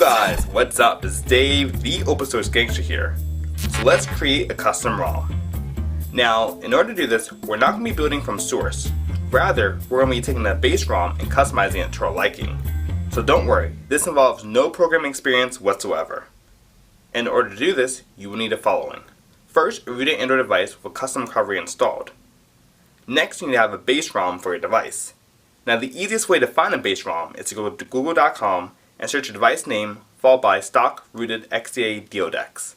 guys, what's up? It's Dave, the open source gangster here. So let's create a custom ROM. Now, in order to do this, we're not going to be building from source. Rather, we're going to be taking the base ROM and customizing it to our liking. So don't worry, this involves no programming experience whatsoever. In order to do this, you will need the following. First, root an Android device with a custom recovery installed. Next, you need to have a base ROM for your device. Now, the easiest way to find a base ROM is to go to google.com and search your device name followed by stock rooted XDA deodex.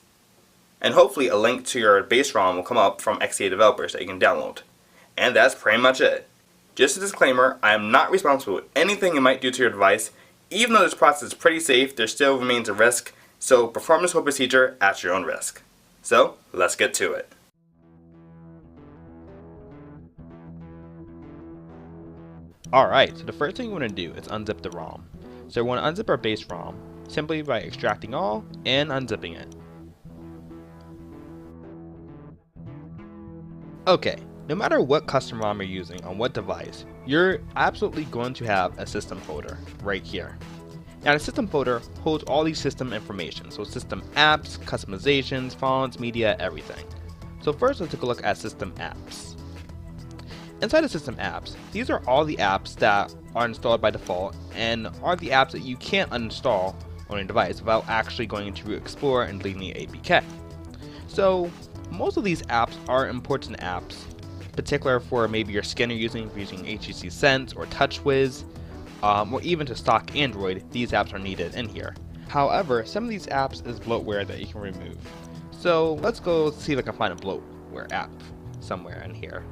And hopefully a link to your base ROM will come up from XDA developers that you can download. And that's pretty much it. Just a disclaimer, I am not responsible for anything you might do to your device. Even though this process is pretty safe, there still remains a risk, so perform this whole procedure at your own risk. So, let's get to it. Alright, so the first thing you want to do is unzip the ROM. So we want to unzip our base ROM simply by extracting all and unzipping it. Okay, no matter what custom ROM you're using on what device, you're absolutely going to have a system folder right here. Now the system folder holds all these system information, so system apps, customizations, fonts, media, everything. So first let's take a look at system apps. Inside of system apps, these are all the apps that are installed by default and are the apps that you can't uninstall on your device without actually going into Root Explorer and deleting the APK. So most of these apps are important apps, particular for maybe your scanner if you're using HTC Sense or TouchWiz, or even to stock Android, these apps are needed in here. However, some of these apps is bloatware that you can remove. So let's go see if I can find a bloatware app somewhere in here.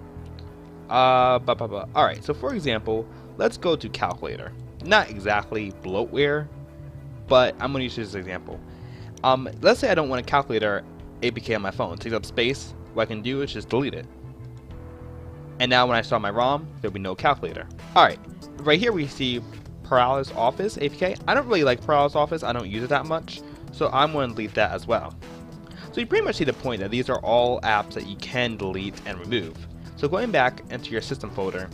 Alright, so for example, let's go to calculator. Not exactly bloatware, but I'm going to use this example. Let's say I don't want a calculator APK on my phone. It takes up space. What I can do is just delete it. And now when I start my ROM, there'll be no calculator. Alright, right here we see Paralysis Office APK. I don't really like Paralysis Office. I don't use it that much. So I'm going to delete that as well. So you pretty much see the point that these are all apps that you can delete and remove. So going back into your system folder,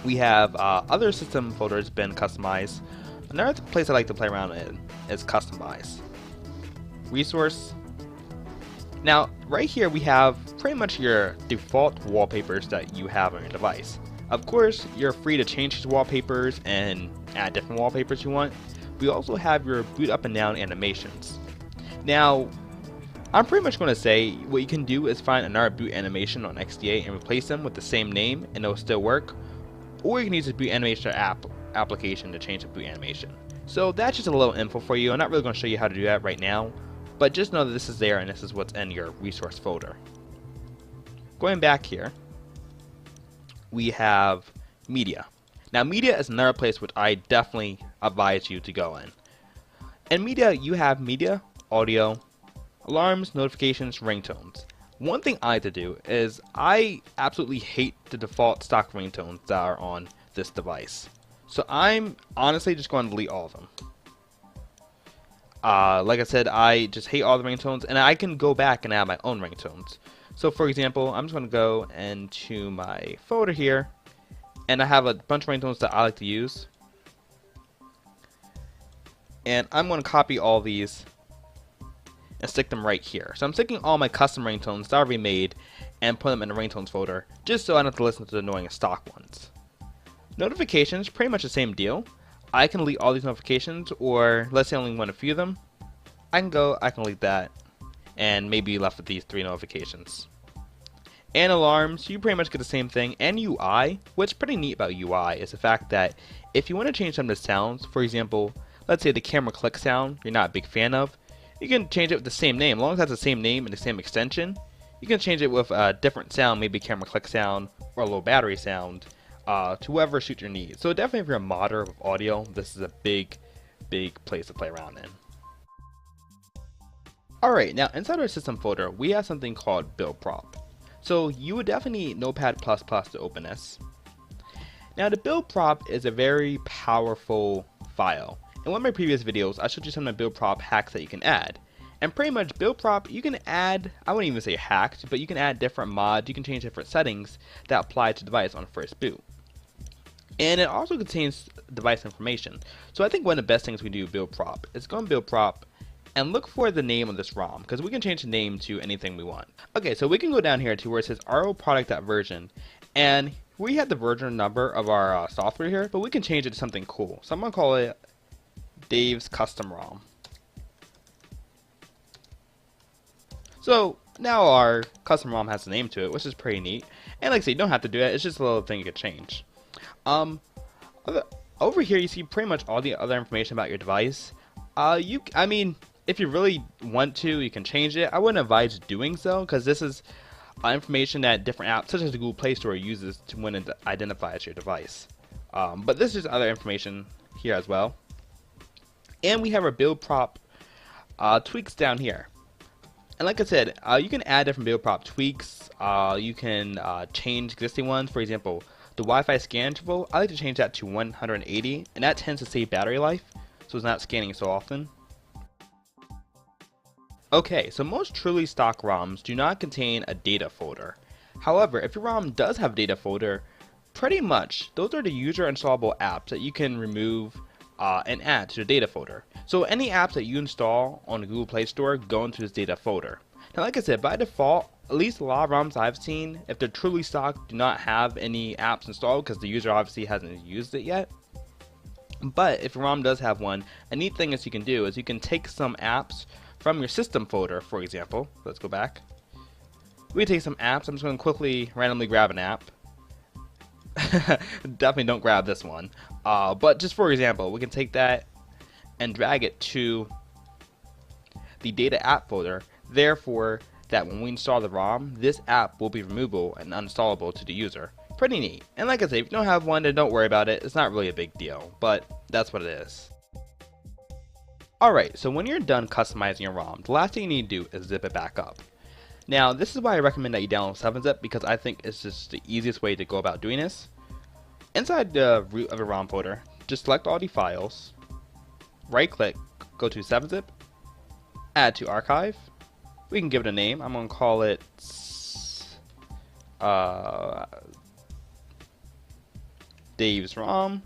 we have other system folders been customized. Another place I like to play around in is customize. Resource. Now right here we have pretty much your default wallpapers that you have on your device. Of course, you're free to change these wallpapers and add different wallpapers you want. We also have your boot up and down animations. Now, I'm pretty much going to say what you can do is find another boot animation on XDA and replace them with the same name and it'll still work. Or you can use the boot animation application to change the boot animation. So that's just a little info for you. I'm not really going to show you how to do that right now, but just know that this is there and this is what's in your resource folder. Going back here, we have media. Now media is another place which I definitely advise you to go in. In media, you have media, audio, alarms, notifications, ringtones. One thing I like to do is I absolutely hate the default stock ringtones that are on this device. So I'm honestly just going to delete all of them. Like I said, I just hate all the ringtones and I can go back and add my own ringtones. So for example, I'm just going to go into my folder here and I have a bunch of ringtones that I like to use. And I'm going to copy all these and stick them right here. So I'm sticking all my custom ringtones that I already made and put them in the ringtones folder just so I don't have to listen to the annoying stock ones. Notifications, pretty much the same deal. I can delete all these notifications, or let's say I only want a few of them. I can delete that and maybe left with these 3 notifications. And alarms, you pretty much get the same thing. And UI, what's pretty neat about UI is the fact that if you want to change some of the sounds, for example, let's say the camera click sound you're not a big fan of, you can change it with the same name. As long as it has the same name and the same extension, you can change it with a different sound, maybe camera click sound or a low battery sound, to whoever suits your needs. So definitely if you're a modder with audio, this is a big place to play around in. Alright, now inside our system folder, we have something called build prop. So you would definitely need Notepad++ to open this. Now the build prop is a very powerful file. In one of my previous videos, I showed you some of the build prop hacks that you can add. And pretty much build prop, you can add, I wouldn't even say hacked, but you can add different mods, you can change different settings that apply to the device on first boot. And it also contains device information. So I think one of the best things we do build prop is go and build prop and look for the name of this ROM, because we can change the name to anything we want. Okay, so we can go down here to where it says roproduct.version, and we have the version number of our software here, but we can change it to something cool. So I'm going to call it Dave's Custom ROM. So now our custom ROM has a name to it, which is pretty neat. And like I said, you don't have to do it, it's just a little thing you could change. Over here you see pretty much all the other information about your device. I mean, if you really want to, you can change it. I wouldn't advise doing so, because this is information that different apps, such as the Google Play Store, uses to when it identifies your device. But this is other information here as well. And we have our build prop tweaks down here. And like I said, you can add different build prop tweaks. You can change existing ones. For example, the Wi-Fi scan interval, I like to change that to 180, and that tends to save battery life, so it's not scanning so often. Okay, so most truly stock ROMs do not contain a data folder. However, if your ROM does have a data folder, pretty much those are the user installable apps that you can remove and add to the data folder. So any apps that you install on the Google Play Store go into this data folder. Now like I said, by default, at least a lot of ROMs I've seen, if they're truly stock, do not have any apps installed because the user obviously hasn't used it yet. But if your ROM does have one, a neat thing is you can do is you can take some apps from your system folder, for example. Let's go back. We can take some apps. I'm just going to quickly randomly grab an app. Definitely don't grab this one. But just for example, we can take that and drag it to the data app folder. Therefore, that when we install the ROM, this app will be removable and uninstallable to the user. Pretty neat. And like I say, if you don't have one, then don't worry about it. It's not really a big deal, but that's what it is. Alright, so when you're done customizing your ROM, the last thing you need to do is zip it back up. Now, this is why I recommend that you download 7-zip, because I think it's just the easiest way to go about doing this. Inside the root of a ROM folder, just select all the files, right click, go to 7-zip, add to archive. We can give it a name. I'm going to call it Dave's ROM,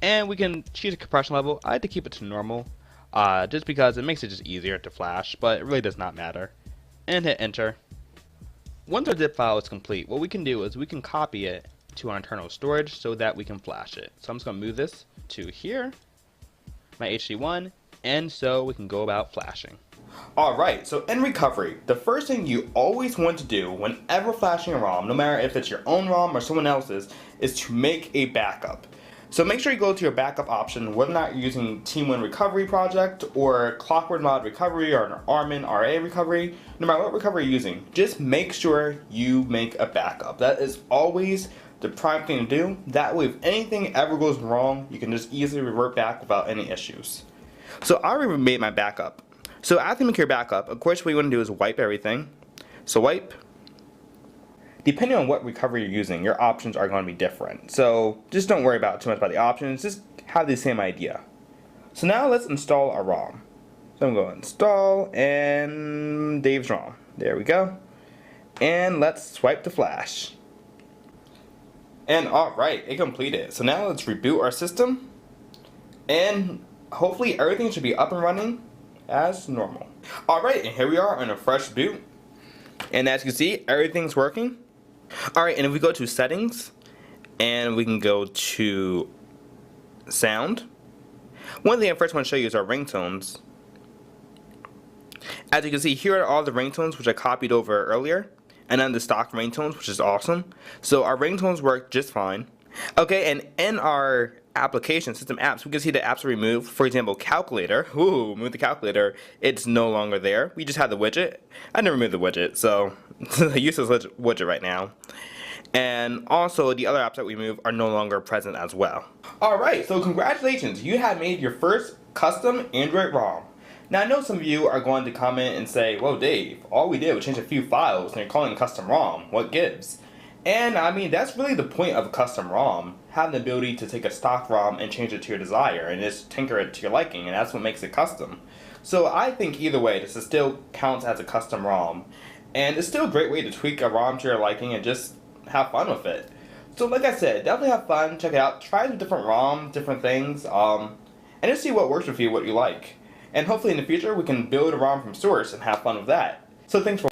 and we can choose a compression level. I like to keep it to normal, just because it makes it just easier to flash, but it really does not matter. And hit enter. Once our zip file is complete, what we can do is we can copy it to our internal storage so that we can flash it. So I'm just going to move this to here, my HD1, and so we can go about flashing. Alright, so in recovery, the first thing you always want to do whenever flashing a ROM, no matter if it's your own ROM or someone else's, is to make a backup. So make sure you go to your backup option, whether or not you're using Team1 Recovery Project or Clockwork Mod Recovery or an Armin RA Recovery, no matter what recovery you're using, just make sure you make a backup. That is always the prime thing to do. That way if anything ever goes wrong, you can just easily revert back without any issues. So I already made my backup. So after you make your backup, of course what you want to do is wipe everything. So wipe. Depending on what recovery you're using, your options are going to be different. So just don't worry about too much about the options, just have the same idea. So now let's install our ROM. So I'm going to install and Dave's ROM. There we go. And let's swipe to flash. And alright, it completed. So now let's reboot our system. And hopefully everything should be up and running as normal. Alright, and here we are on a fresh boot. And as you can see, everything's working. Alright, and if we go to settings, and we can go to sound. One thing I first want to show you is our ringtones. As you can see, here are all the ringtones which I copied over earlier. And then the stock ringtones, which is awesome. So our ringtones work just fine. Okay, and in our application system apps, we can see the apps are removed. For example, calculator. Ooh, move the calculator. It's no longer there. We just have the widget. I never moved the widget, so it's a useless widget right now. And also, the other apps that we move are no longer present as well. Alright, so congratulations. You have made your first custom Android ROM. Now, I know some of you are going to comment and say, whoa, Dave, all we did was change a few files and you're calling it custom ROM. What gives? And I mean, that's really the point of a custom ROM, having the ability to take a stock ROM and change it to your desire and just tinker it to your liking, and that's what makes it custom. So I think either way, this still counts as a custom ROM, and it's still a great way to tweak a ROM to your liking and just have fun with it. So like I said, definitely have fun, check it out, try the different ROM, different things, and just see what works with you, what you like. And hopefully in the future we can build a ROM from source and have fun with that. So thanks for